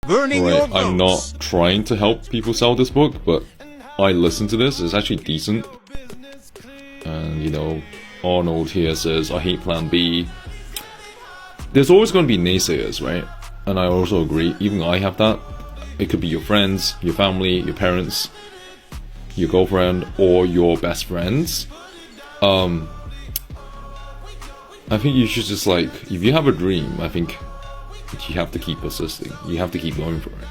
burning your Right, I'm not votes. trying to help people sell this book, but I listened to this, it's actually decent. And, you know, Arnold here says, I hate Plan B. There's always going to be naysayers, right? And I also agree, even I have that. It could be your friends, your family, your parents, your girlfriend, or your best friends. I think you should just, like, if you have a dream, I think you have to keep persisting. You have to keep going for it.